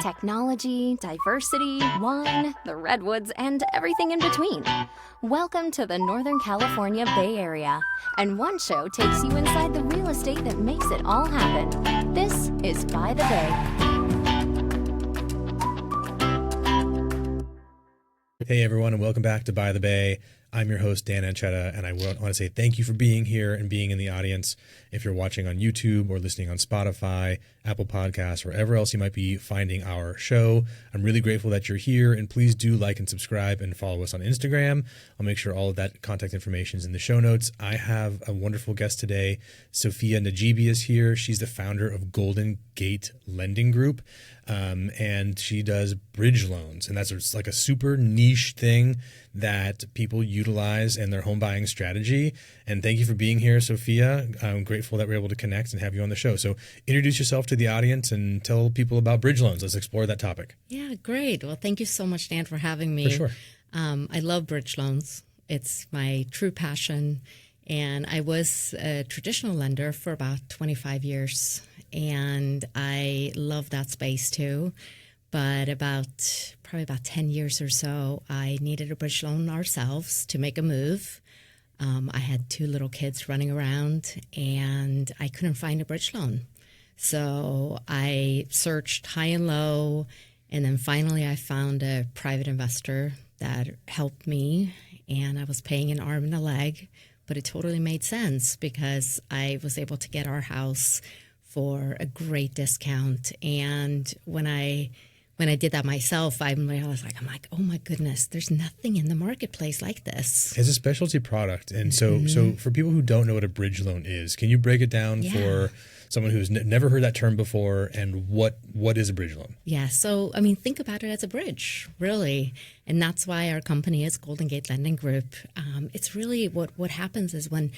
technology, diversity, wine, the redwoods, and everything in between. Welcome to the Northern California Bay Area, and one show takes you inside the real estate that makes it all happen. This is By the Bay. Hey everyone, and welcome back to By the Bay. I'm your host, Dan Anchetta, and I want to say thank you for being here and being in the audience. If you're watching on YouTube or listening on Spotify, Apple Podcasts, wherever else you might be finding our show, I'm really grateful that you're here, and please do like and subscribe and follow us on Instagram. I'll make sure all of that contact information is in the show notes. I have a wonderful guest today. Sofia Nadjibi is here. She's the founder of Golden Gate Lending Group, and she does bridge loans, and that's like a super niche thing that people utilize in their home buying strategy. And thank you for being here, Sofia. I'm grateful that we're able to connect and have you on the show. So introduce yourself to the audience and tell people about bridge loans. Let's explore that topic. Yeah, great. Well, thank you so much, Dan, for having me. For sure. I love bridge loans. It's my true passion. And I was a traditional lender for about 25 years. And I love that space too. But probably about 10 years or so, I needed a bridge loan ourselves to make a move. I had two little kids running around, and I couldn't find a bridge loan. So I searched high and low, and then finally I found a private investor that helped me, and I was paying an arm and a leg, but it totally made sense because I was able to get our house for a great discount. And when I did that myself, I was like, oh my goodness, there's nothing in the marketplace like this. It's a specialty product. And so for people who don't know what a bridge loan is, can you break it down for someone who's never heard that term before, and what is a bridge loan? Yeah. So, think about it as a bridge, really. And that's why our company is Golden Gate Lending Group. It's really what happens is when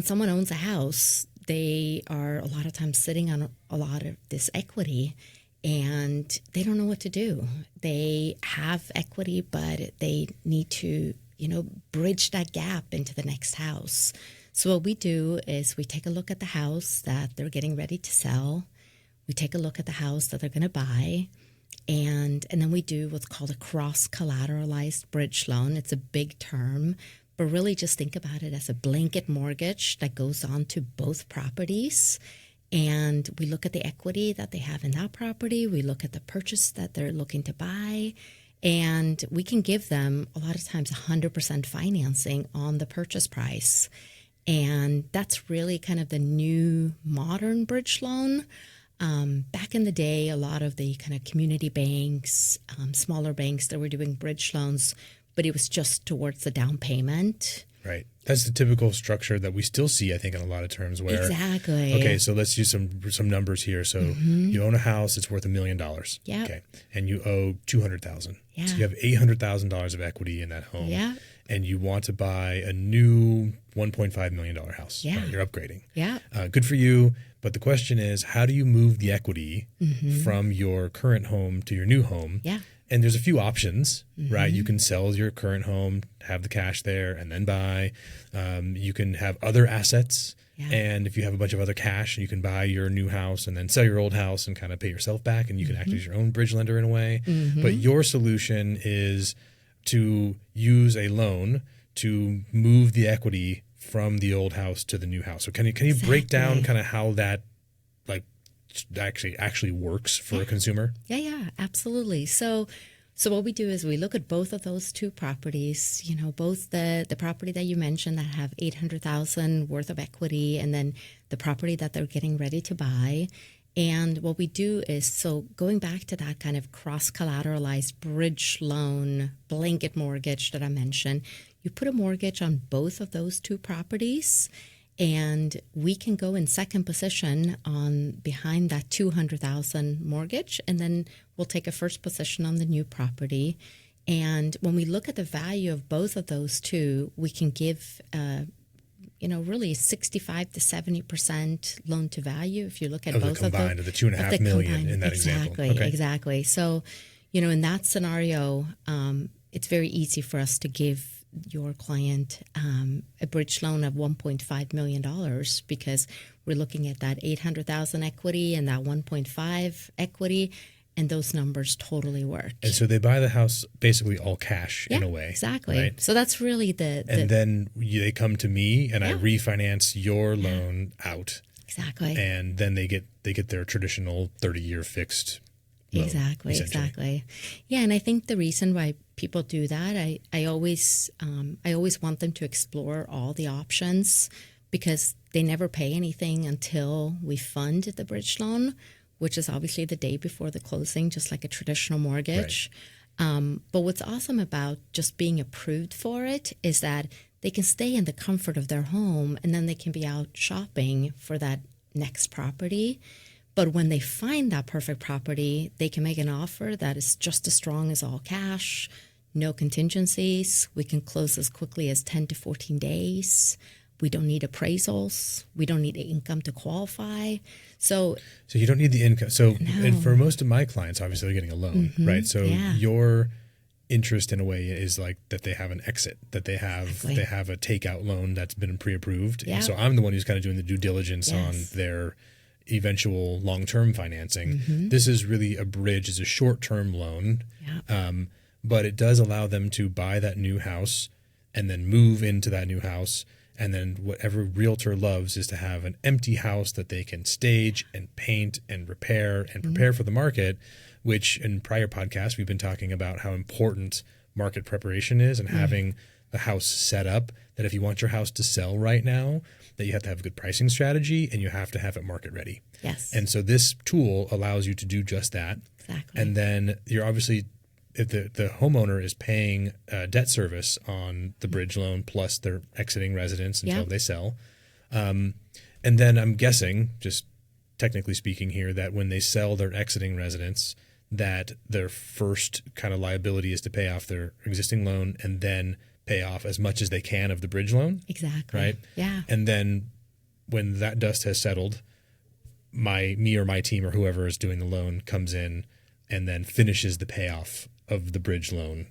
someone owns a house, they are a lot of times sitting on a lot of this equity, and they don't know what to do. They have equity, but they need to, bridge that gap into the next house. So what we do is we take a look at the house that they're getting ready to sell. We take a look at the house that they're going to buy. And then we do what's called a cross-collateralized bridge loan. It's a big term, but really just think about it as a blanket mortgage that goes on to both properties. And we look at the equity that they have in that property. We look at the purchase that they're looking to buy. And we can give them a lot of times 100% financing on the purchase price. And that's really kind of the new modern bridge loan. Back in the day, a lot of the kind of community banks, smaller banks that were doing bridge loans, but it was just towards the down payment. Right. That's the typical structure that we still see, I think, in a lot of terms where. Exactly. Okay, so let's use some numbers here. So you own a house, it's worth $1 million. Yeah. Okay. And you owe $200,000. Yeah. So you have $800,000 of equity in that home. Yeah. And you want to buy a new $1.5 million house. Yeah. Right? You're upgrading. Yeah. Good for you. But the question is, how do you move the equity from your current home to your new home? Yeah. And there's a few options, right? You can sell your current home, have the cash there, and then buy. You can have other assets. Yeah. And if you have a bunch of other cash, you can buy your new house and then sell your old house and kind of pay yourself back. And you can act as your own bridge lender in a way. But your solution is to use a loan to move the equity from the old house to the new house. So can you break down kind of how that actually works for a consumer? Yeah, absolutely. So what we do is we look at both of those two properties, both the property that you mentioned that have $800,000 worth of equity, and then the property that they're getting ready to buy. And what we do is, so going back to that kind of cross-collateralized bridge loan, blanket mortgage that I mentioned, you put a mortgage on both of those two properties, and we can go in second position on behind that $200,000 mortgage, and then we'll take a first position on the new property. And when we look at the value of both of those two, we can give really 65 to 70% loan to value if you look at both of them. Of the $2.5 million in that example. Exactly. So, in that scenario, it's very easy for us to give your client a bridge loan of $1.5 million because we're looking at that $800,000 equity and that $1.5 equity, and those numbers totally work. And so they buy the house basically all cash in a way. Exactly. Right? So that's really and then they come to me and I Yeah. refinance your loan out. Exactly. And then they get their traditional 30-year fixed loan. Exactly. Yeah, and I think the reason why people do that, I always want them to explore all the options, because they never pay anything until we fund the bridge loan, which is obviously the day before the closing, just like a traditional mortgage. But what's awesome about just being approved for it is that they can stay in the comfort of their home, and then they can be out shopping for that next property. But when they find that perfect property, they can make an offer that is just as strong as all cash, no contingencies. We can close as quickly as 10 to 14 days. We don't need appraisals. We don't need income to qualify. So you don't need the income. So No. and for most of my clients, obviously they're getting a loan, right? So Yeah. your interest in a way is like that they have an exit, that they have Exactly. they have a takeout loan that's been pre-approved. Yeah. So I'm the one who's kind of doing the due diligence on Yes. their eventual long-term financing. This is really a bridge, is a short-term loan. Yeah. But it does allow them to buy that new house and then move into that new house. And then whatever realtor loves is to have an empty house that they can stage and paint and repair and prepare for the market, which in prior podcasts, we've been talking about how important market preparation is and having the house set up, that if you want your house to sell right now, that you have to have a good pricing strategy and you have to have it market ready. Yes. And so this tool allows you to do just that. Exactly. And then you're obviously, if the homeowner is paying debt service on the bridge loan plus their exiting residence until Yeah. they sell. And then I'm guessing, just technically speaking here, that when they sell their exiting residence, that their first kind of liability is to pay off their existing loan and then pay off as much as they can of the bridge loan. Exactly. Right? Yeah. And then when that dust has settled, me or my team or whoever is doing the loan comes in and then finishes the payoff of the bridge loan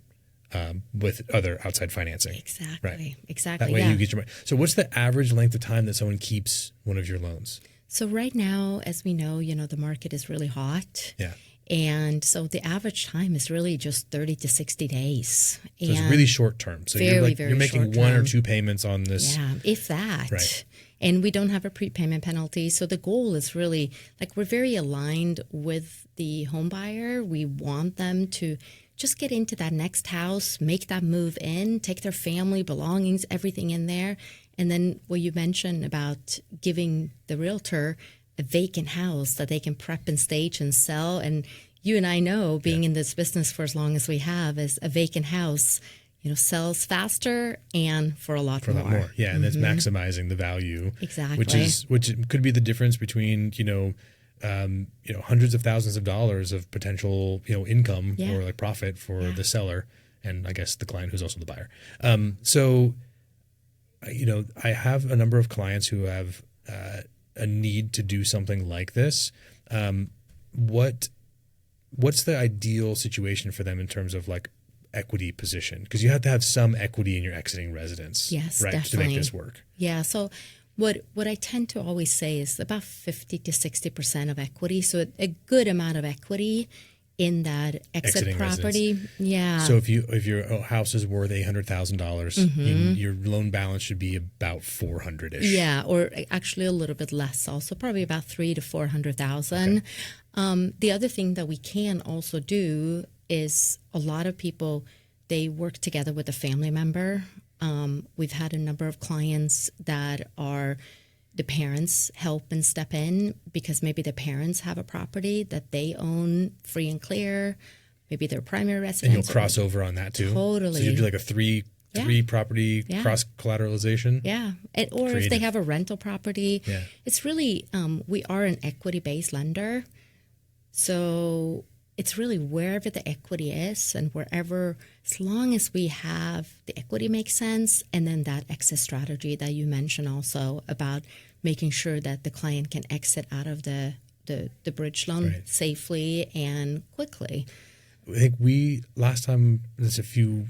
with other outside financing. Exactly. Right. Exactly. That way yeah. you get your money. So what's the average length of time that someone keeps one of your loans? So right now, as we know, the market is really hot. Yeah. And so the average time is really just 30 to 60 days. So it's really short term. So you're making short one or term. two payments on this. Yeah, if that. Right. And we don't have a prepayment penalty. So the goal is really, we're very aligned with the home buyer. We want them to just get into that next house, make that move in, take their family belongings, everything in there. And then what you mentioned about giving the realtor a vacant house that they can prep and stage and sell. And you and I know, being in this business for as long as we have, is a vacant house, sells faster and for a lot more. Yeah, and that's maximizing the value. Exactly. Which could be the difference between, hundreds of thousands of dollars of potential, income or like profit for the seller and I guess the client who's also the buyer. So I have a number of clients who have a need to do something like this. What's the ideal situation for them in terms of like equity position? Because you have to have some equity in your exiting residence, Yes, right, definitely. to make this work. Yeah. So what I tend to always say is about 50 to 60% of equity. So a good amount of equity in that exit Exiting property. Yeah. So if your house is worth $800,000, your loan balance should be about 400-ish. Yeah, or actually a little bit less also, probably about 300,000 to 400,000. The other thing that we can also do is a lot of people, they work together with a family member. We've had a number of clients that are the parents help and step in because maybe the parents have a property that they own free and clear. Maybe their primary residence. And you'll cross over on that too? Totally. So you do like a three property cross-collateralization? Yeah. Or if they have a rental property. Yeah. It's really, we are an equity-based lender. So it's really wherever the equity is and wherever, as long as we have the equity makes sense, and then that exit strategy that you mentioned also about making sure that the client can exit out of the bridge loan safely and quickly. I think last time, this 2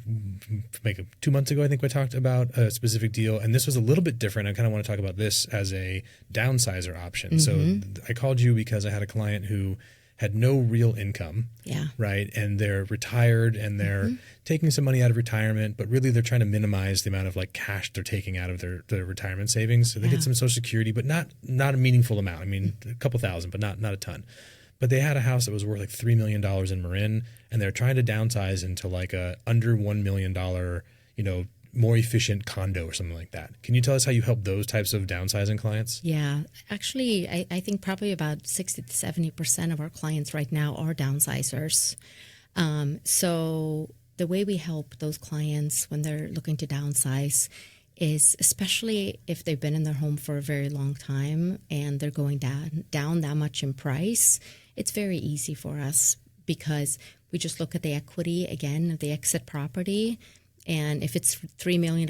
months ago, I think we talked about a specific deal, and this was a little bit different. I kind of want to talk about this as a downsizer option. So I called you because I had a client who had no real income, right? And they're retired and they're taking some money out of retirement, but really they're trying to minimize the amount of like cash they're taking out of their retirement savings. So they get some Social Security, but not a meaningful amount. I mean, a couple thousand, but not a ton. But they had a house that was worth like $3 million in Marin, and they're trying to downsize into like a under $1 million, more efficient condo or something like that. Can you tell us how you help those types of downsizing clients? Yeah, actually, I think probably about 60 to 70% of our clients right now are downsizers. So the way we help those clients when they're looking to downsize is, especially if they've been in their home for a very long time and they're going down that much in price, it's very easy for us because we just look at the equity again of the exit property. And if it's $3 million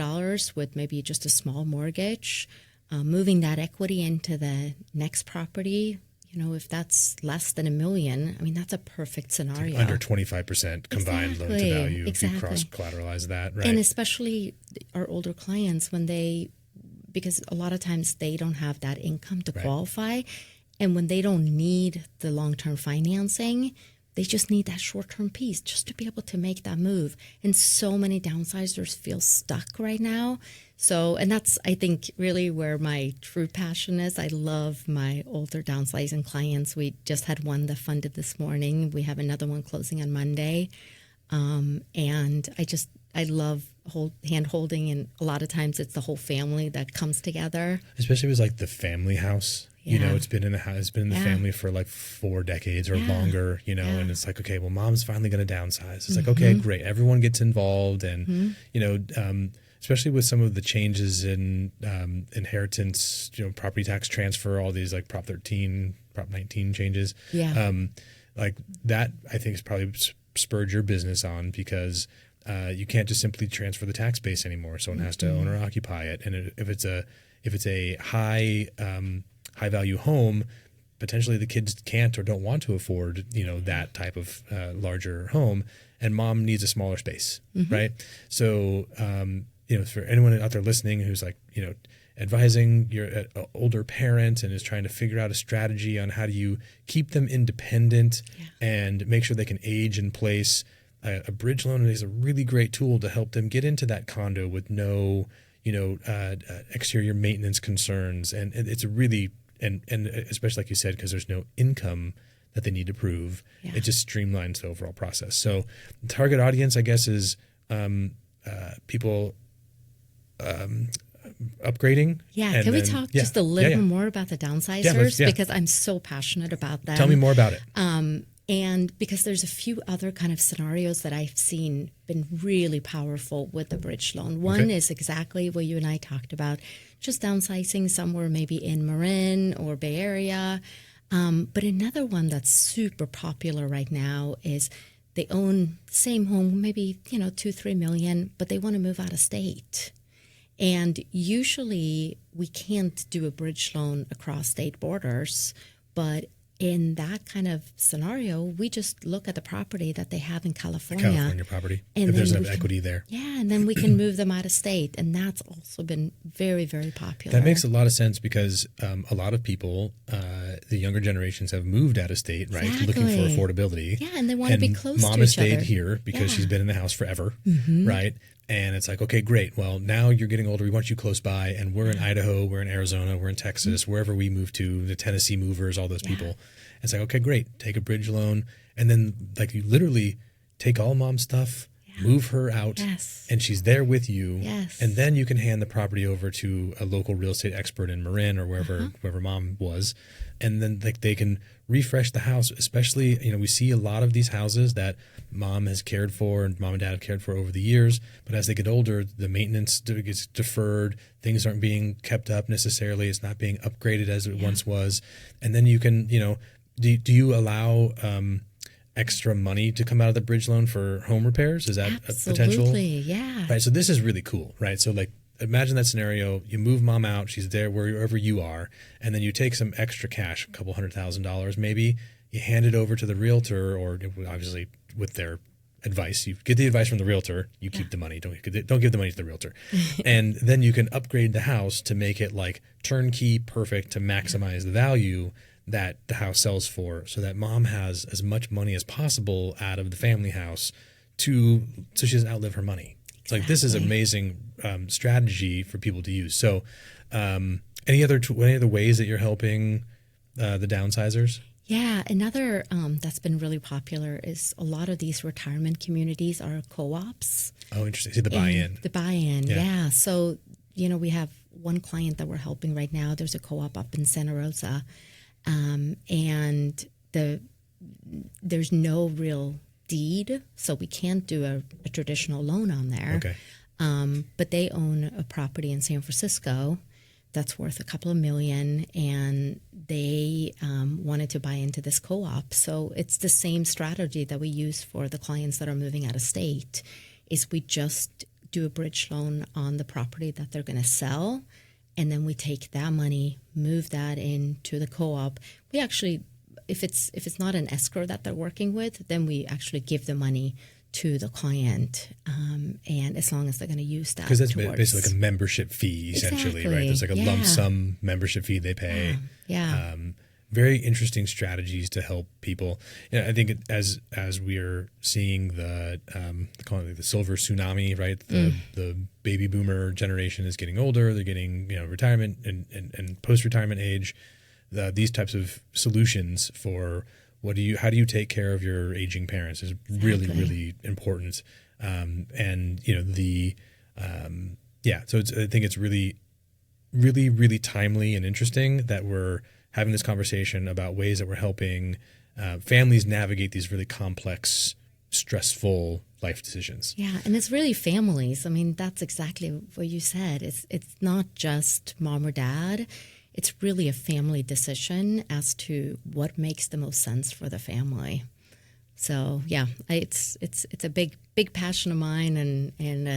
with maybe just a small mortgage, moving that equity into the next property, if that's less than $1 million, I mean, that's a perfect scenario. Like under 25% combined loan to value. If you cross-collateralize that, right? And especially our older clients because a lot of times they don't have that income to qualify. And when they don't need the long-term financing, they just need that short-term piece just to be able to make that move. And so many downsizers feel stuck right now. So, and that's, I think, really where my true passion is. I love my older downsizing clients. We just had one that funded this morning. We have another one closing on Monday. And I love hand holding. And a lot of times it's the whole family that comes together. Especially if it's like the family house. It's been in the house, it's been in the family for like 4 decades or longer, and it's like, okay, well, mom's finally going to downsize. It's like, okay, great. Everyone gets involved. And, especially with some of the changes in inheritance, property tax transfer, all these like Prop 13, Prop 19 changes. Like that, I think is probably spurred your business on because you can't just simply transfer the tax base anymore. Someone has to own or occupy it. And if it's a high value home, potentially the kids can't or don't want to afford, that type of larger home, and mom needs a smaller space, right? So, for anyone out there listening who's like, advising your older parent and is trying to figure out a strategy on how do you keep them independent and make sure they can age in place, a bridge loan is a really great tool to help them get into that condo with no, exterior maintenance concerns, and it's a really and especially like you said, because there's no income that they need to prove, it just streamlines the overall process. So the target audience, I guess, is people upgrading. Yeah, can we talk just a little more about the downsizers? Because I'm so passionate about them. Tell me more about it. And because there's a few other kind of scenarios that I've seen been really powerful with the bridge loan. One is exactly what you and I talked about, just downsizing somewhere maybe in Marin or Bay Area. But another one that's super popular right now is they own the same home, maybe, 2-3 million, but they want to move out of state. And usually we can't do a bridge loan across state borders, but in that kind of scenario, we just look at the property that they have in California. The California property, and if there's enough equity there. Yeah, and then we can move them out of state. And that's also been very, very popular. That makes a lot of sense because a lot of people, the younger generations, have moved out of state, right, looking for affordability. Yeah, and they want to be close to each other. Mom has stayed here because she's been in the house forever, right? And it's like, okay, great. Well, now you're getting older. We want you close by. And we're in Idaho, we're in Arizona, we're in Texas, wherever we move to, the Tennessee movers, all those people. It's like, okay, great. Take a bridge loan. And then like you literally take all mom's stuff, move her out, and she's there with you. And then you can hand the property over to a local real estate expert in Marin or wherever mom was. And then like they can refresh the house, especially, we see a lot of these houses that mom has cared for and mom and dad have cared for over the years. But as they get older, the maintenance gets deferred. Things aren't being kept up necessarily. It's not being upgraded as it once was. And then you can, do you allow extra money to come out of the bridge loan for home repairs? Is that a potential? Absolutely, yeah. Right. So this is really cool, right? So like, imagine that scenario. You move mom out. She's there wherever you are. And then you take some extra cash, a couple $100,000 maybe. You hand it over to the realtor, or obviously with their advice. You get the advice from the realtor. You keep the money. Don't give the money to the realtor. And then you can upgrade the house to make it like turnkey perfect to maximize the value. that the house sells for, so that mom has as much money as possible out of the family house so she doesn't outlive her money. It's like, this is amazing strategy for people to use. So any other ways that you're helping the downsizers? Yeah, another that's been really popular is a lot of these retirement communities are co-ops. Oh, interesting. See the buy-in. The buy-in, yeah. So, we have one client that we're helping right now. There's a co-op up in Santa Rosa, and there's no real deed, so we can't do a traditional loan on there. Okay. But they own a property in San Francisco that's worth a couple of million, and they wanted to buy into this co-op. So it's the same strategy that we use for the clients that are moving out of state, is we just do a bridge loan on the property that they're going to sell, and then we take that money, move that into the co-op. We actually, if it's not an escrow that they're working with, then we actually give the money to the client, and as long as they're going to use that. Because that's basically like a membership fee, essentially, right? There's like a lump sum membership fee they pay. Yeah. Very interesting strategies to help people. I think as we are seeing the call it the silver tsunami, right? The baby boomer generation is getting older. They're getting retirement and post retirement age. These types of solutions for how do you take care of your aging parents is really, really important. So I think it's really, really, really timely and interesting that we're having this conversation about ways that we're helping families navigate these really complex, stressful life decisions. Yeah, and it's really families. I mean, that's exactly what you said. It's not just mom or dad. It's really a family decision as to what makes the most sense for the family. So yeah, it's a big passion of mine, and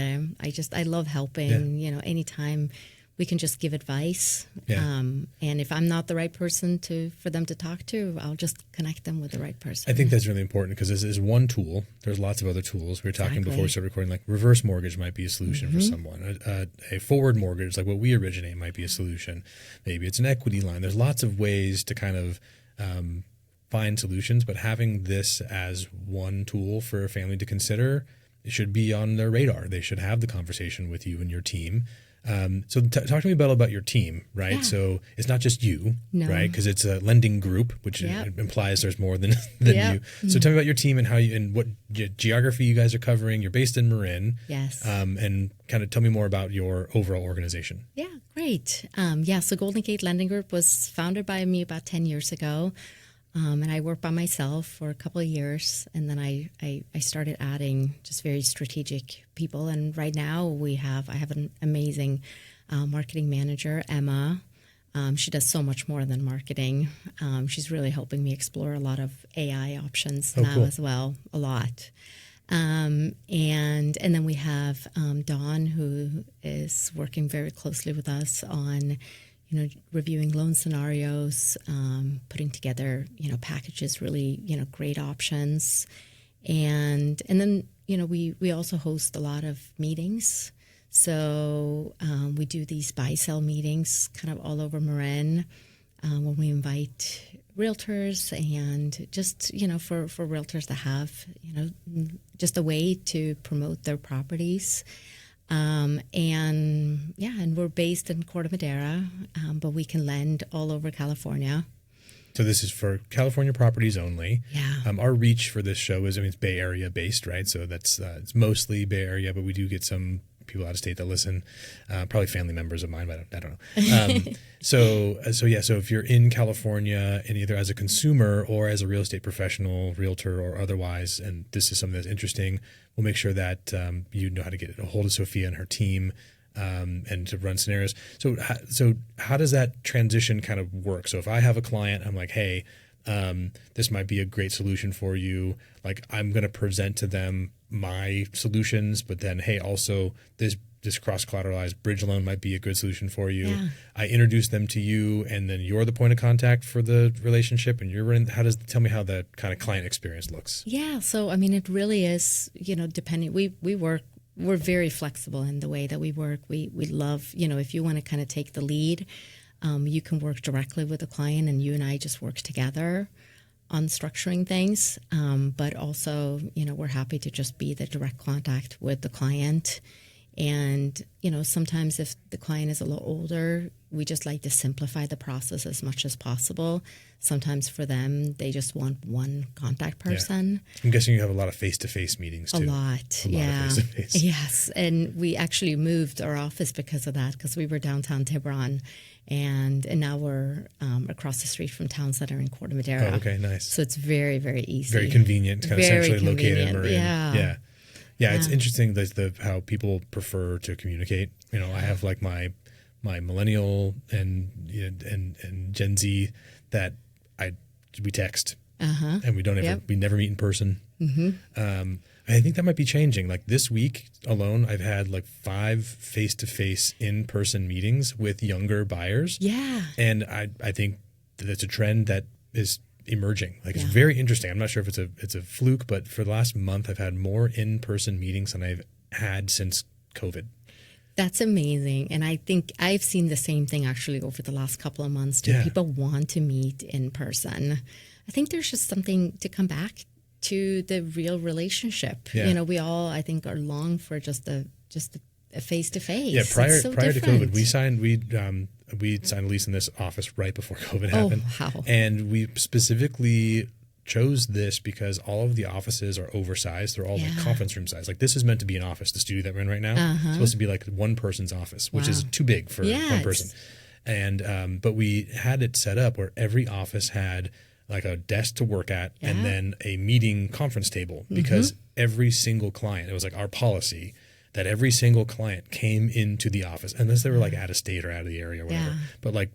I love helping. Yeah. Anytime we can just give advice. Yeah. And if I'm not the right person for them to talk to, I'll just connect them with the right person. I think that's really important because this is one tool. There's lots of other tools. We were talking before we started recording, like reverse mortgage might be a solution for someone. A forward mortgage, like what we originate, might be a solution. Maybe it's an equity line. There's lots of ways to kind of find solutions, but having this as one tool for a family to consider, it should be on their radar. They should have the conversation with you and your team. So talk to me about your team, right? Yeah. So it's not just you, No. right? Because it's a lending group, which implies there's more than Yep. you. So tell me about your team and how you and what geography you guys are covering. You're based in Marin. Yes. And kind of tell me more about your overall organization. Yeah, great. So Golden Gate Lending Group was founded by me about 10 years ago. And I worked by myself for a couple of years, and then I started adding just very strategic people. And right now I have an amazing marketing manager, Emma. She does so much more than marketing. She's really helping me explore a lot of AI options now as well, a lot. And then we have Dawn, who is working very closely with us on reviewing loan scenarios, putting together, packages, really, great options. And then, we also host a lot of meetings. So we do these buy-sell meetings kind of all over Marin, when we invite realtors and just, for realtors to have, just a way to promote their properties. And we're based in Corte Madera, but we can lend all over California. So this is for California properties only. Yeah. Our reach for this show is, it's Bay Area based, right? So that's it's mostly Bay Area, but we do get some people out of state that listen, probably family members of mine, but I don't know. So if you're in California and either as a consumer or as a real estate professional, realtor or otherwise, and this is something that's interesting, we'll make sure that you know how to get a hold of Sofia and her team and to run scenarios. So how does that transition kind of work? So if I have a client, I'm like, hey, this might be a great solution for you. Like, I'm going to present to them my solutions, but then, hey, also this cross-collateralized bridge loan might be a good solution for you. Yeah. I introduce them to you, and then you're the point of contact for the relationship, and tell me how the kind of client experience looks. Yeah. So, it really is, depending, we're very flexible in the way that we work. We love, if you want to kind of take the lead, You can work directly with the client, and you and I just work together on structuring things. But also, we're happy to just be the direct contact with the client. And, sometimes if the client is a little older, we just like to simplify the process as much as possible. Sometimes for them, they just want one contact person. Yeah. I'm guessing you have a lot of face-to-face meetings too. A lot, yeah. Of face-to-face. Yes, and we actually moved our office because of that, because we were downtown Tiburon, and now we're across the street from Town Center in Corte Madera. Oh, okay, nice. So it's very, very easy. Very convenient, kind of very centrally located. convenient. Yeah. Yeah, it's interesting how people prefer to communicate. I have like my millennial and Gen Z that we text and we never meet in person. Mm-hmm. I think that might be changing. Like this week alone, I've had like 5 face-to-face in-person meetings with younger buyers. Yeah, and I think that's a trend that is emerging. Like it's very interesting. I'm not sure if it's a fluke, but for the last month, I've had more in-person meetings than I've had since COVID. That's amazing. And I think I've seen the same thing actually over the last couple of months too. Yeah. People want to meet in person. I think there's just something to come back to the real relationship. Yeah. We all, I think, are long for just a face-to-face. Yeah, prior to COVID, we signed a lease in this office right before COVID happened. Oh, wow. And we specifically chose this because all of the offices are oversized. They're all like conference room size. Like this is meant to be an office, the studio that we're in right now. It's supposed to be like one person's office, which is too big for one person. And but we had it set up where every office had like a desk to work at and then a meeting conference table because every single client, it was like our policy that every single client came into the office, unless they were like out of state or out of the area or whatever. But like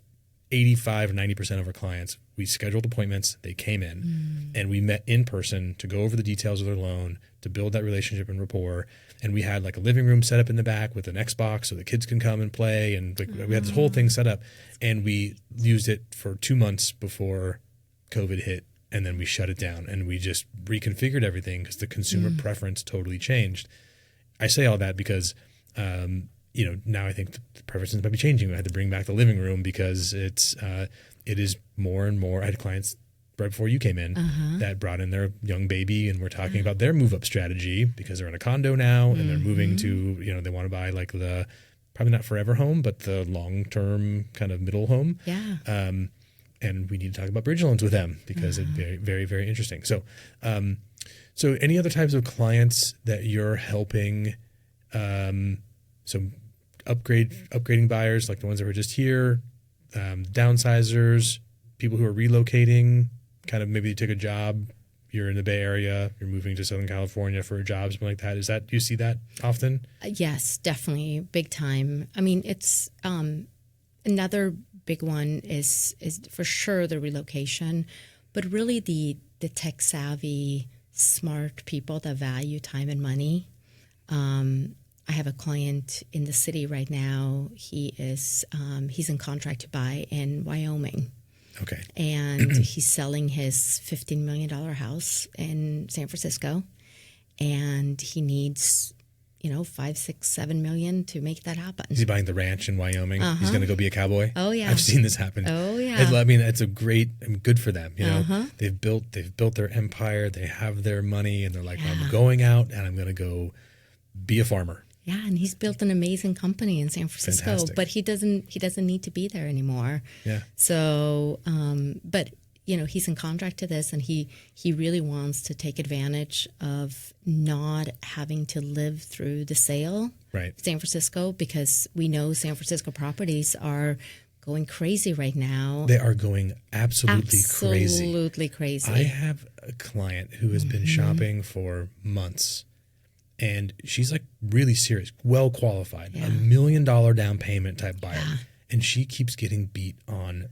85 or 90% of our clients, we scheduled appointments, they came in, and we met in person to go over the details of their loan, to build that relationship and rapport. And we had like a living room set up in the back with an Xbox so the kids can come and play. And like, we had this whole thing set up, and we used it for 2 months before COVID hit. And then we shut it down and we just reconfigured everything because the consumer preference totally changed. I say all that because, now I think the preferences might be changing. I had to bring back the living room because it is more and more. I had clients right before you came in that brought in their young baby, and we're talking about their move up strategy because they're in a condo now and they're moving to, they want to buy like the, probably not forever home, but the long-term kind of middle home. Yeah. And we need to talk about bridge loans with them because it's very, very, very interesting. So, so any other types of clients that you're helping, so upgrading buyers like the ones that were just here, downsizers, people who are relocating, kind of maybe you took a job, you're in the Bay Area, you're moving to Southern California for a job, something like that. Is that, do you see that often? Yes, definitely. Big time. I mean, it's another big one is for sure the relocation, but really the tech savvy, smart people that value time and money. I have a client in the city right now. He's in contract to buy in Wyoming. Okay. And he's selling his $15 million house in San Francisco, and he needs, $5, $6, $7 million to make that happen. Is he buying the ranch in Wyoming? He's going to go be a cowboy? Oh, yeah. I've seen this happen. Oh, yeah. I mean, it's good for them. They've built their empire. They have their money, and they're like, I'm going out and I'm going to go be a farmer. Yeah, and he's built an amazing company in San Francisco, Fantastic. But he doesn't need to be there anymore. Yeah. So, but he's in contract to this, and he really wants to take advantage of not having to live through the sale. Right. San Francisco, because we know San Francisco properties are going crazy right now. They are going absolutely crazy. Absolutely crazy. I have a client who has been shopping for months. And she's like really serious, well qualified, $1 million down payment type buyer. Yeah. And she keeps getting beat on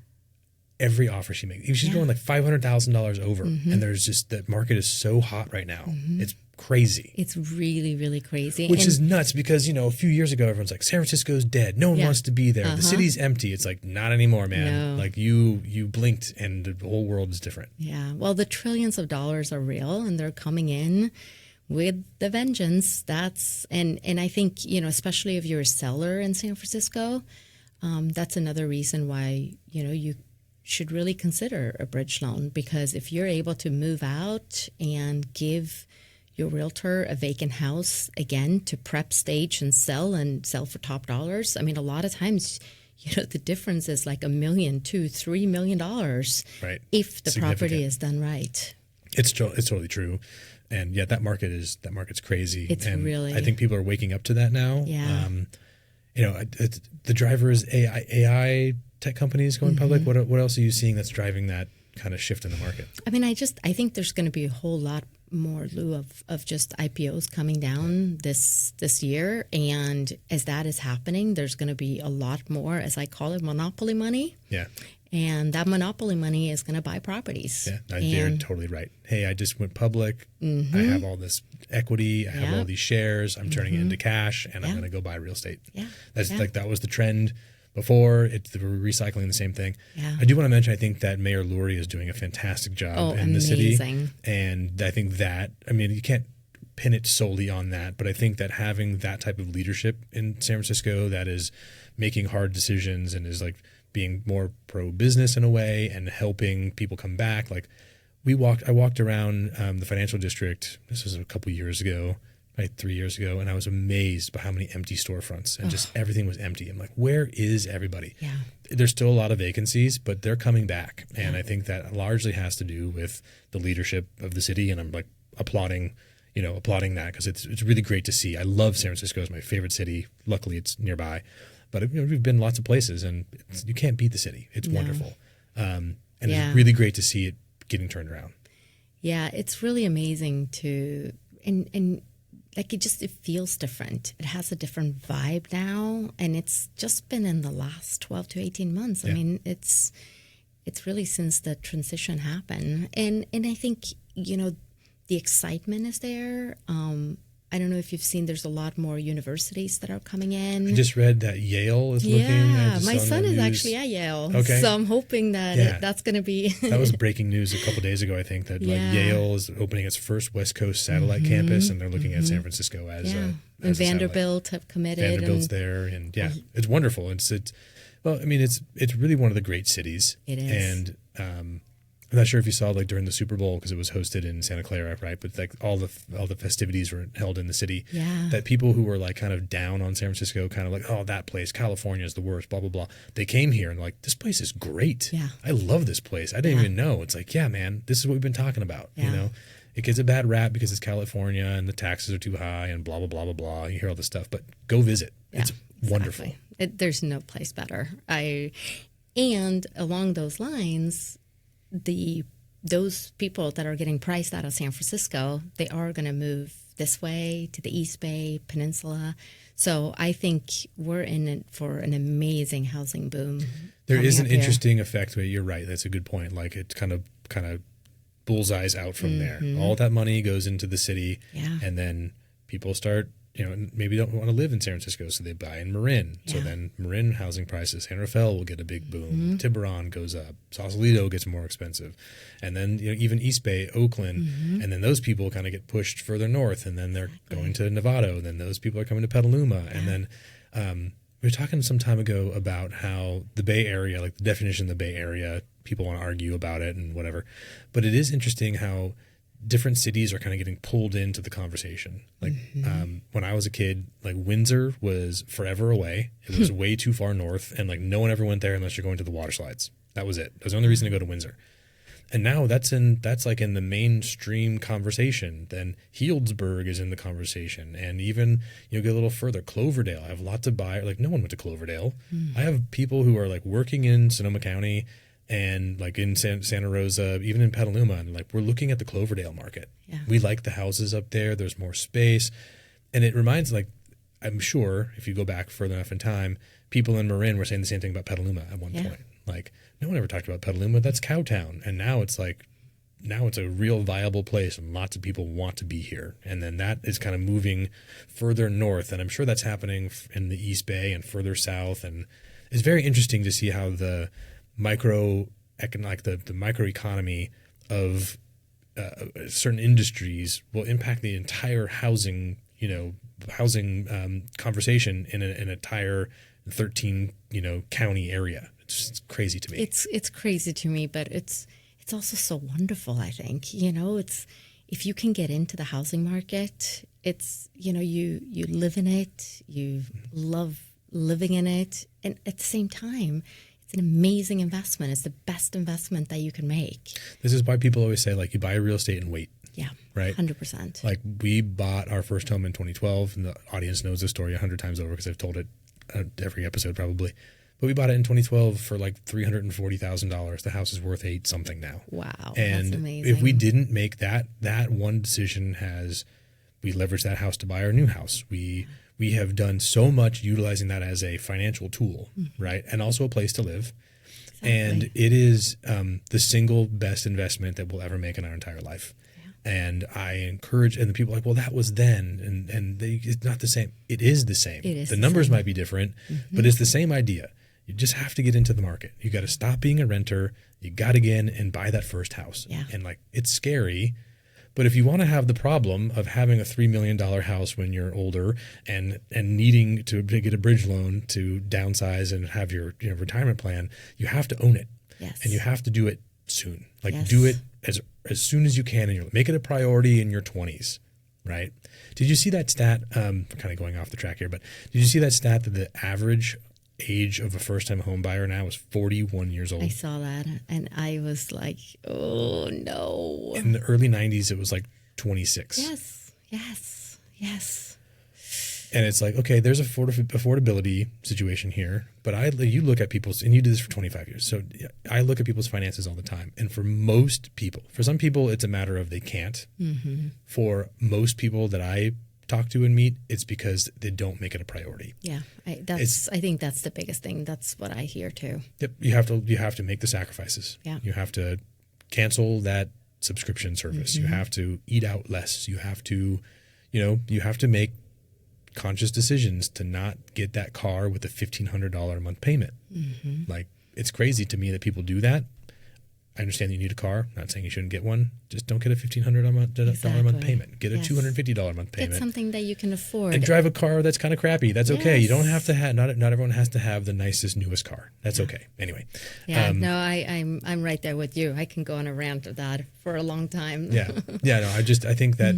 every offer she makes. She's going like $500,000 over. And there's just, the market is so hot right now. It's crazy. It's really, really crazy. Which is nuts because, a few years ago, everyone's like, San Francisco's dead. No one wants to be there. The city's empty. It's like, not anymore, man. No. Like you blinked and the whole world is different. Yeah. Well, the trillions of dollars are real and they're coming in with the vengeance. And I think, especially if you're a seller in San Francisco, That's another reason why, you should really consider a bridge loan, because if you're able to move out and give your realtor a vacant house again to prep, stage, and sell for top dollars. I mean, a lot of times, the difference is like $1 million, $2, $3 million, right? If the property is done right. It's totally true. And yeah, that market's crazy. It's and really, I think people are waking up to that now. Yeah. The driver is AI tech companies going public. What else are you seeing that's driving that kind of shift in the market? I mean, I think there's going to be a whole lot more lieu of just IPOs coming down this year. And as that is happening, there's going to be a lot more, as I call it, monopoly money. Yeah. And that monopoly money is going to buy properties. Yeah, you're totally right. Hey, I just went public. I have all this equity. I have all these shares. I'm turning it into cash, and I'm going to go buy real estate. Yeah. That was the trend before. We're recycling the same thing. Yeah. I do want to mention, I think that Mayor Lurie is doing a fantastic job in the city. And I think that, you can't pin it solely on that, but I think that having that type of leadership in San Francisco that is making hard decisions and is like being more pro-business in a way and helping people come back. Like I walked around the financial district, this was a couple years ago, like 3 years ago, and I was amazed by how many empty storefronts and just everything was empty. I'm like, where is everybody? Yeah. There's still a lot of vacancies, but they're coming back. And I think that largely has to do with the leadership of the city. And I'm like applauding that because it's really great to see. I love San Francisco. It's my favorite city. Luckily, it's nearby. But we've been lots of places, and you can't beat the city. It's wonderful. And it's really great to see it getting turned around. Yeah, it's really amazing to and like it feels different. It has a different vibe now, and it's just been in the last 12 to 18 months. I mean, it's really since the transition happened, and I think the excitement is there. I don't know if you've seen, there's a lot more universities that are coming in. I just read that Yale is looking. Yeah, my son is actually at Yale. Okay. So I'm hoping that that's going to be. That was breaking news a couple days ago, I think, that Yale is opening its first West Coast satellite campus, and they're looking at San Francisco as a and Vanderbilt have committed. Vanderbilt's there, and it's wonderful. It's really one of the great cities. It is. And I'm not sure if you saw during the Super Bowl, because it was hosted in Santa Clara, right? But all the festivities were held in the city. Yeah. That people who were kind of down on San Francisco, kind of like, oh, that place, California is the worst, blah blah blah. They came here and this place is great. Yeah. I love this place. I didn't even know. It's like, yeah, man, this is what we've been talking about. Yeah. It gets a bad rap because it's California and the taxes are too high and blah blah blah blah blah. You hear all this stuff, but go visit. Yeah, it's wonderful. There's no place better. And along those lines, those people that are getting priced out of San Francisco, they are going to move this way to the East Bay Peninsula. So I think we're in it for an amazing housing boom. There is an interesting effect. You're right. That's a good point. It kind of bullseyes out from there. All that money goes into the city, and then people start, maybe don't want to live in San Francisco, so they buy in Marin. So then Marin housing prices, San Rafael will get a big boom. Tiburon goes up. Sausalito gets more expensive. And then even East Bay, Oakland, and then those people kind of get pushed further north, and then they're going to Novato, and then those people are coming to Petaluma. And then we were talking some time ago about how the Bay Area, the definition of the Bay Area, people want to argue about it and whatever. But it is interesting how different cities are kind of getting pulled into the conversation. When I was a kid, Windsor was forever away. It was way too far north, and no one ever went there unless you're going to the water slides. That was it. That was the only reason to go to Windsor. And now that's in the mainstream conversation. Then Healdsburg is in the conversation, and even get a little further, Cloverdale. I have lots of buyers. No one went to Cloverdale. I have people who are working in Sonoma County and in Santa Rosa, even in Petaluma, and we're looking at the Cloverdale market. Yeah. We like the houses up there. There's more space. And it reminds, I'm sure if you go back further enough in time, people in Marin were saying the same thing about Petaluma at one point. No one ever talked about Petaluma. That's Cowtown. And now it's now it's a real viable place, and lots of people want to be here. And then that is kind of moving further north. And I'm sure that's happening in the East Bay and further south. And it's very interesting to see how the the microeconomy of certain industries will impact the entire housing conversation in an entire 13, county area. It's just crazy to me. It's crazy to me, but it's also so wonderful, I think. It's if you can get into the housing market, it's you live in it, you love living in it, and at the same time, it's an amazing investment. It's the best investment that you can make. This is why people always say, like, you buy real estate and wait. Yeah, right? 100%. Like, we bought our first home in 2012, and the audience knows the story 100 times over because I've told it every episode probably. But we bought it in 2012 for like $340,000. The house is worth 8 something now. Wow, and that's amazing. If we didn't make that one decision, we leveraged that house to buy our new house. We have done so much utilizing that as a financial tool, right? And also a place to live. Exactly. And it is the single best investment that we'll ever make in our entire life. Yeah. And I encourage, and the people are like, well, that was then, and it's not the same. It is the same. It is the numbers same. might be different, but it's the same idea. You just have to get into the market. You got to stop being a renter. You got to get in and buy that first house. Yeah. And like, it's scary. But if you want to have the problem of having a $3 million house when you're older and needing to get a bridge loan to downsize and have your retirement plan, you have to own it. Yes. And you have to do it soon. Like, Yes. do it as soon as you can, make it a priority in your 20s, right? Did you see that stat? We're kind of going off the track here, but did you see that stat that the average age of a first-time home buyer now is 41 years old? I saw that, and I was like, oh, no. In the early 90s, it was like 26. Yes. And it's like, okay, there's a affordability situation here, but you look at people's, and you do this for 25 years, so I look at people's finances all the time. And for most people, for some people, it's a matter of they can't. Mm-hmm. For most people that I talk to and meet, it's because they don't make it a priority. Yeah, I think that's the biggest thing. That's what I hear too. Yep, you have to make the sacrifices. Yeah, you have to cancel that subscription service. Mm-hmm. You have to eat out less. You have to, make conscious decisions to not get that car with a $1,500 a month payment. Mm-hmm. Like, it's crazy to me that people do that. I understand that you need a car. Not saying you shouldn't get one. Just don't get a $1,500 a month payment. Get a $250 a month payment. Get something that you can afford. And drive a car that's kind of crappy. That's okay. You don't have to have. Not everyone has to have the nicest, newest car. That's okay. Anyway. Yeah. I'm right there with you. I can go on a rant of that for a long time. Yeah. No. I think that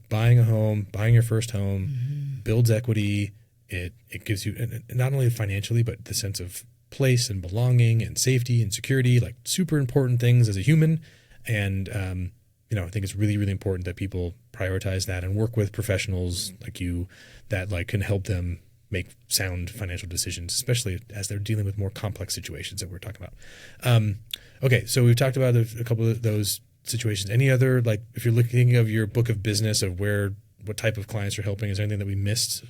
buying a home, buying your first home, builds equity. It gives you not only financially, but the sense of place and belonging and safety and security, like super important things as a human. And, I think it's really, really important that people prioritize that and work with professionals like you that can help them make sound financial decisions, especially as they're dealing with more complex situations that we're talking about. Okay. So we've talked about a couple of those situations. Any other, if you're looking of your book of business of what type of clients you're helping, is there anything that we missed?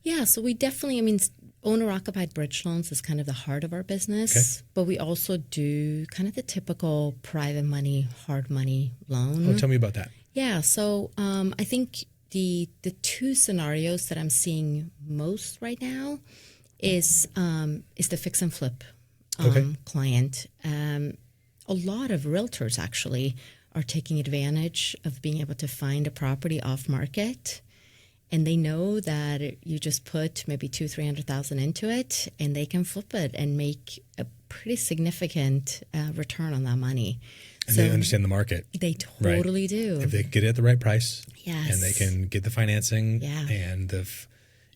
Yeah. So we definitely, owner-occupied bridge loans is kind of the heart of our business, but we also do kind of the typical private money, hard money loan. Oh, tell me about that. Yeah, so I think the two scenarios that I'm seeing most right now is the fix and flip client. A lot of realtors actually are taking advantage of being able to find a property off market. And they know that you just put maybe $200,000-300,000 into it, and they can flip it and make a pretty significant return on that money. And they understand the market. They totally do. If they get it at the right price, yes, and they can get the financing, yeah, and the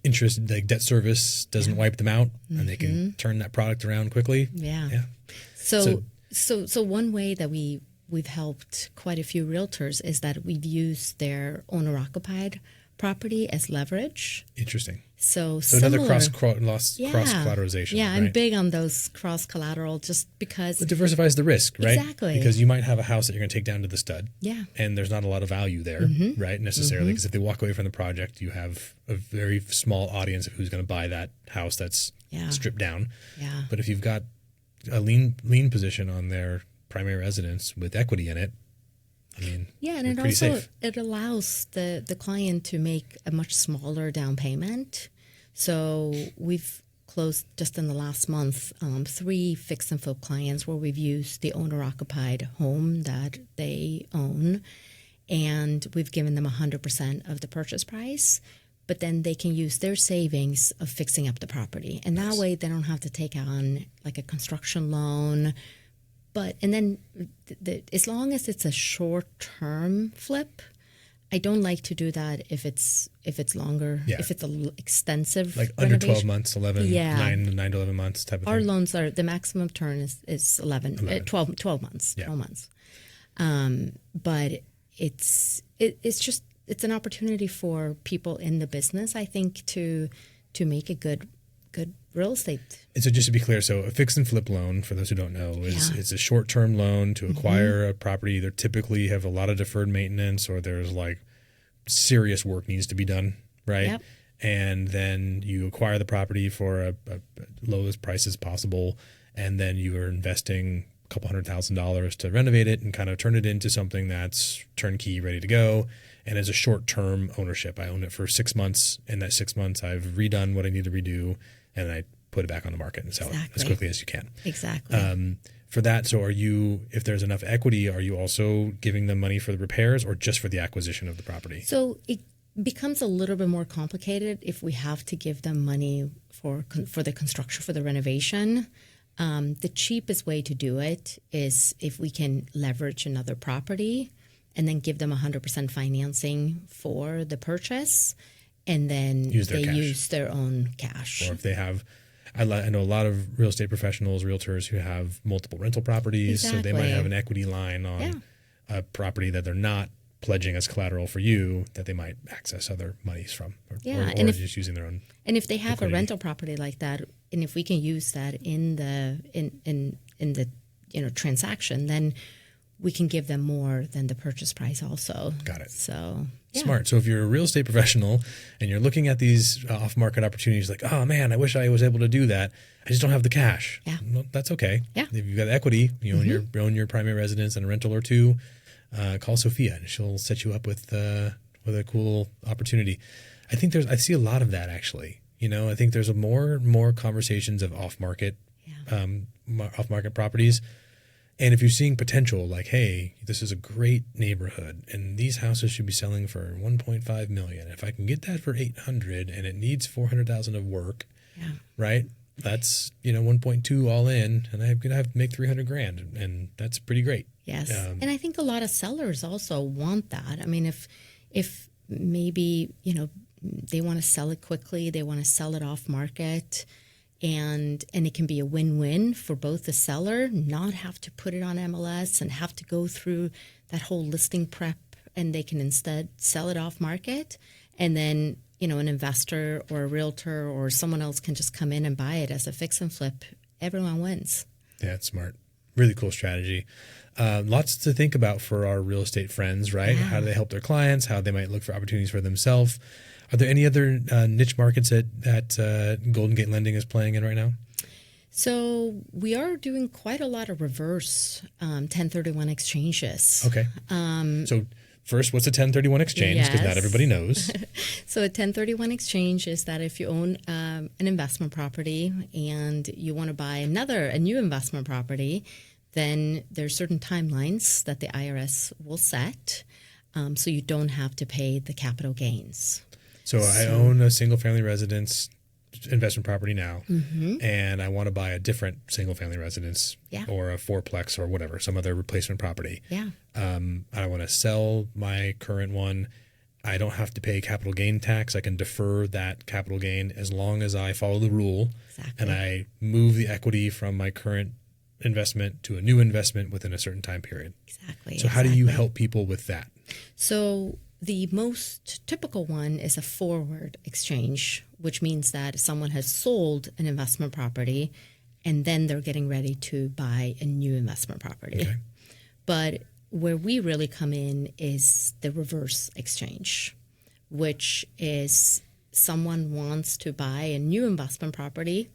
interest, like debt service, doesn't wipe them out, and they can turn that product around quickly. Yeah. So one way that we've helped quite a few realtors is that we've used their owner-occupied property as leverage. Interesting. So another cross-collateralization. Yeah, right? I'm big on those cross-collateral just because it diversifies the risk, right? Exactly. Because you might have a house that you're going to take down to the stud. Yeah. And there's not a lot of value there, right, necessarily. Because if they walk away from the project, you have a very small audience of who's going to buy that house that's stripped down. Yeah. But if you've got a lien position on their primary residence with equity in it, and it also it allows the client to make a much smaller down payment. So we've closed just in the last month 3 fix and flip clients where we've used the owner-occupied home that they own, and we've given them 100% of the purchase price. but then they can use their savings of fixing up the property. And that way they don't have to take on like a construction loan. And then as long as it's a short-term flip, I don't like to do that if it's longer, if it's an extensive like renovation. under 12 months, 11, 9 to 11 months type of Our thing. loans are, the maximum term is 12 months, Yeah. 12 months. But it's an opportunity for people in the business, I think, to make a good real estate. And so just to be clear, so a fix and flip loan, for those who don't know, is a short-term loan to acquire a property. They typically have a lot of deferred maintenance, or there's like serious work needs to be done, right? Yep. And then you acquire the property for a lowest price as possible, and then you are investing a couple $100,000 to renovate it and kind of turn it into something that's turnkey, ready to go. And as a short-term ownership, I own it for 6 months. In that 6 months, I've redone what I need to redo, and I put it back on the market and sell it as quickly as you can. Exactly. For that, so if there's enough equity, are you also giving them money for the repairs or just for the acquisition of the property? So it becomes a little bit more complicated if we have to give them money for the construction, for the renovation. The cheapest way to do it is if we can leverage another property and then give them 100% financing for the purchase, and then use their own cash. Or if they have, I know a lot of real estate professionals, realtors who have multiple rental properties, so they might have an equity line on a property that they're not pledging as collateral for you, that they might access other monies from, or just using their own. And if they have liquidity. a rental property like that, and if we can use that in the transaction, then we can give them more than the purchase price also. Got it. So smart. So if you're a real estate professional and you're looking at these off-market opportunities, like, oh man, I wish I was able to do that. I just don't have the cash. Yeah. Well, that's okay. Yeah. If you've got equity, you own your primary residence and a rental or two, call Sofia and she'll set you up with a cool opportunity. I see a lot of that actually. I think there's more conversations of off-market properties. And if you're seeing potential, like, hey, this is a great neighborhood and these houses should be selling for $1.5 million. If I can get that for $800,000 and it needs $400,000 of work, right? That's 1.2 all in, and I'm gonna have to make $300,000, and that's pretty great. Yes, and I think a lot of sellers also want that. I mean, if maybe they want to sell it quickly, they want to sell it off market. And it can be a win-win for both the seller, not have to put it on MLS and have to go through that whole listing prep, and they can instead sell it off market. And then, an investor or a realtor or someone else can just come in and buy it as a fix and flip. Everyone wins. Yeah, it's smart. Really cool strategy. Lots to think about for our real estate friends, right? Yeah. How do they help their clients? How they might look for opportunities for themselves. Are there any other niche markets that Golden Gate Lending is playing in right now? So we are doing quite a lot of reverse 1031 exchanges. Okay. So first, what's a 1031 exchange? Because not everybody knows. So a 1031 exchange is that if you own an investment property and you want to buy a new investment property, then there's certain timelines that the IRS will set, so you don't have to pay the capital gains. So I own a single-family residence investment property now, and I want to buy a different single-family residence or a fourplex or whatever, some other replacement property. Yeah. I want to sell my current one. I don't have to pay capital gain tax. I can defer that capital gain as long as I follow the rule. Exactly. And I move the equity from my current investment to a new investment within a certain time period. Exactly. So how do you help people with that? So the most typical one is a forward exchange, which means that someone has sold an investment property and then they're getting ready to buy a new investment property. Okay. But where we really come in is the reverse exchange, which is someone wants to buy a new investment property,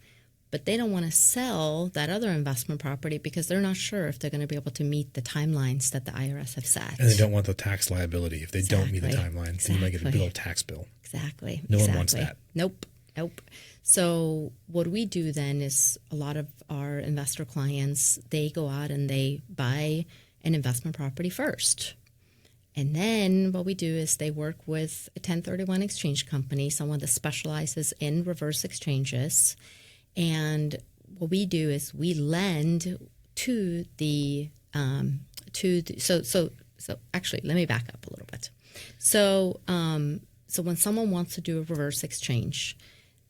but they don't want to sell that other investment property because they're not sure if they're going to be able to meet the timelines that the IRS have set. And they don't want the tax liability. If they don't meet the timeline, then you might get a big old tax bill. Exactly. No one wants that. Nope. So what we do then is a lot of our investor clients, they go out and they buy an investment property first. And then what we do is they work with a 1031 exchange company, someone that specializes in reverse exchanges. And what we do is we lend to the so actually, let me back up a little bit. So when someone wants to do a reverse exchange,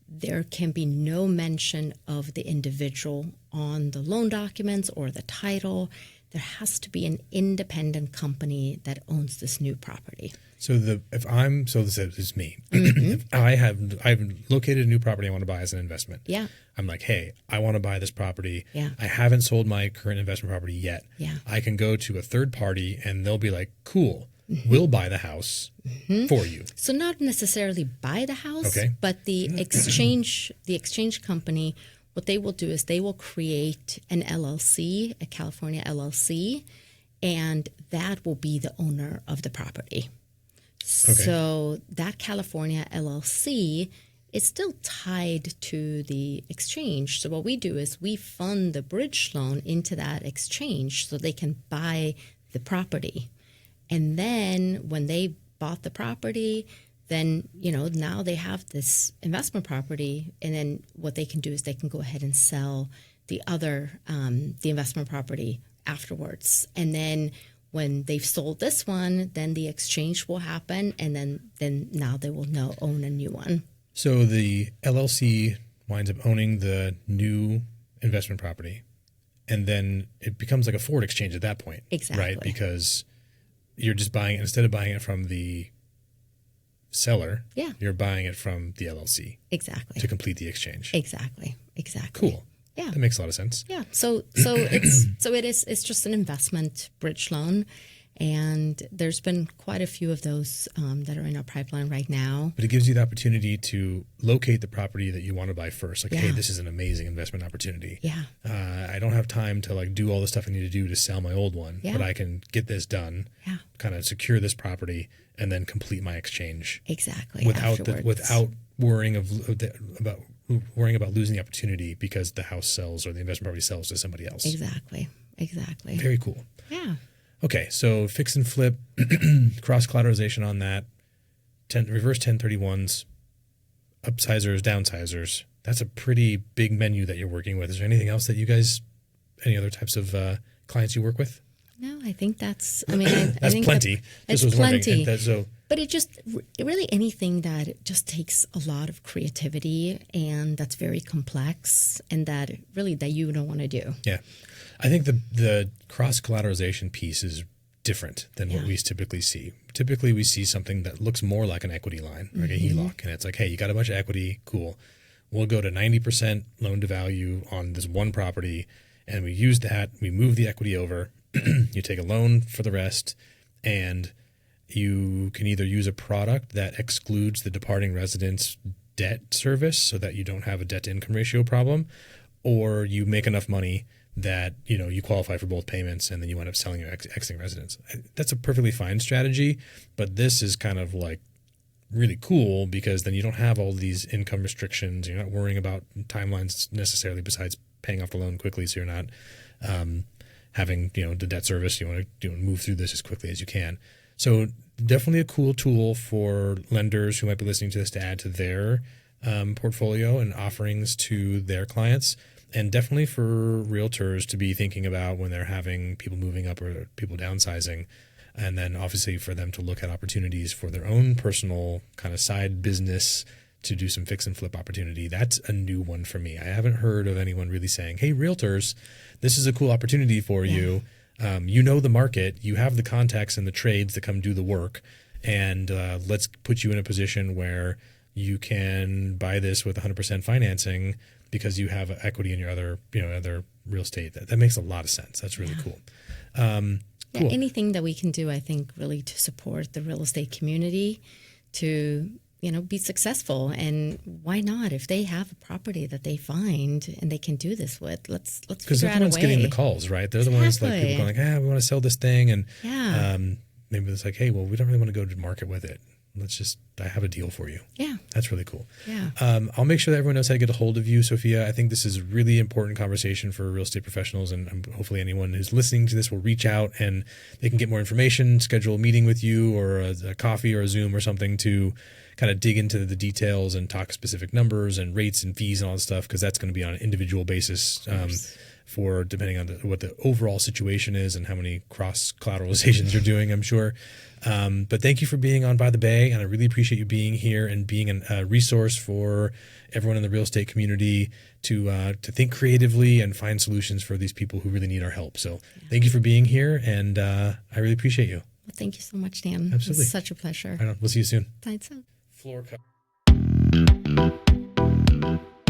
there can be no mention of the individual on the loan documents or the title. There has to be an independent company that owns this new property. So this is me. If I've located a new property I want to buy as an investment. Yeah. I'm like, hey, I want to buy this property. Yeah. I haven't sold my current investment property yet. Yeah. I can go to a third party and they'll be like, cool, we'll buy the house for you. So not necessarily buy the house, Okay. but the exchange company, what they will do is they will create an LLC, a California LLC, and that will be the owner of the property. Okay. So that California LLC is still tied to the exchange. So what we do is we fund the bridge loan into that exchange so they can buy the property. And then when they bought the property, then, now they have this investment property. And then what they can do is they can go ahead and sell the other, the investment property afterwards. And then when they've sold this one, then the exchange will happen. And then now they will now own a new one. So the LLC winds up owning the new investment property, and then it becomes like a forward exchange at that point. Exactly. Right? Because you're just buying it, instead of buying it from the seller, Yeah. you're buying it from the LLC Exactly. to complete the exchange. Exactly. Cool. Yeah. That makes a lot of sense. Yeah. So it's just an investment bridge loan. And there's been quite a few of those that are in our pipeline right now. But it gives you the opportunity to locate the property that you want to buy first. Like, Yeah. hey, this is an amazing investment opportunity. Yeah. I don't have time to do all the stuff I need to do to sell my old one, Yeah. but I can get this done, Yeah. kind of secure this property, and then complete my exchange Exactly. without afterwards. worrying about losing the opportunity because the house sells or the investment property sells to somebody else. Exactly. Very cool. Yeah. Okay, so fix and flip, cross-collateralization on that, reverse 1031s, upsizers, downsizers. That's a pretty big menu that you're working with. Is there anything else that any other types of clients you work with? No, I think that's, That's I think plenty. It's Just was wondering. plenty. So But it just really anything that just takes a lot of creativity and that's very complex and that you don't want to do. yeah, I think the cross-collateralization piece is different than what Yeah. we typically see. Typically, we see something that looks more like an equity line, like a HELOC, and it's like, hey, you got a bunch of equity, cool. We'll go to 90% loan to value on this one property, and we use that. We move the equity over. You take a loan for the rest, and you can either use a product that excludes the departing resident's debt service so that you don't have a debt to income ratio problem, or you make enough money that you qualify for both payments and then you end up selling your exiting residence. That's a perfectly fine strategy, but this is kind of like really cool because then you don't have all these income restrictions. You're not worrying about timelines necessarily besides paying off the loan quickly, so you're not having the debt service. You want to move through this as quickly as you can. So definitely a cool tool for lenders who might be listening to this to add to their portfolio and offerings to their clients. And definitely for realtors to be thinking about when they're having people moving up or people downsizing. And then obviously for them to look at opportunities for their own personal kind of side business to do some fix and flip opportunity. That's a new one for me. I haven't heard of anyone really saying, hey, realtors, this is a cool opportunity for you. You know the market. You have the contacts and the trades that come do the work. And let's put you in a position where you can buy this with 100% financing because you have equity in your other real estate. That makes a lot of sense. That's really cool. Yeah, anything that we can do, I think, really to support the real estate community to, be successful. And why not? If they have a property that they find and they can do this with, let's figure out a way. Because they're the ones getting the calls, right? They're the ones like people going like, we want to sell this thing. And maybe it's like, hey, well, we don't really want to go to market with it. I have a deal for you. Yeah. That's really cool. Yeah. I'll make sure that everyone knows how to get a hold of you, Sofia. I think this is a really important conversation for real estate professionals, and hopefully anyone who's listening to this will reach out and they can get more information, schedule a meeting with you or a coffee or a Zoom or something to kind of dig into the details and talk specific numbers and rates and fees and all that stuff, because that's going to be on an individual basis for depending on what the overall situation is and how many cross-collateralizations you're doing, I'm sure. But thank you for being on By the Bay, and I really appreciate you being here and being a resource for everyone in the real estate community to think creatively and find solutions for these people who really need our help. So thank you for being here, and I really appreciate you. Well, thank you so much, Dan. Absolutely. It's such a pleasure. I know. We'll see you soon. Tight soon. Floor cut.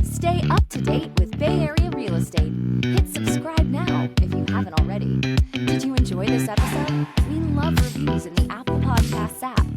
Stay up to date with Bay Area real estate. Hit subscribe now if you haven't already. Did you enjoy this episode? We love reviews in the Apple Podcasts app.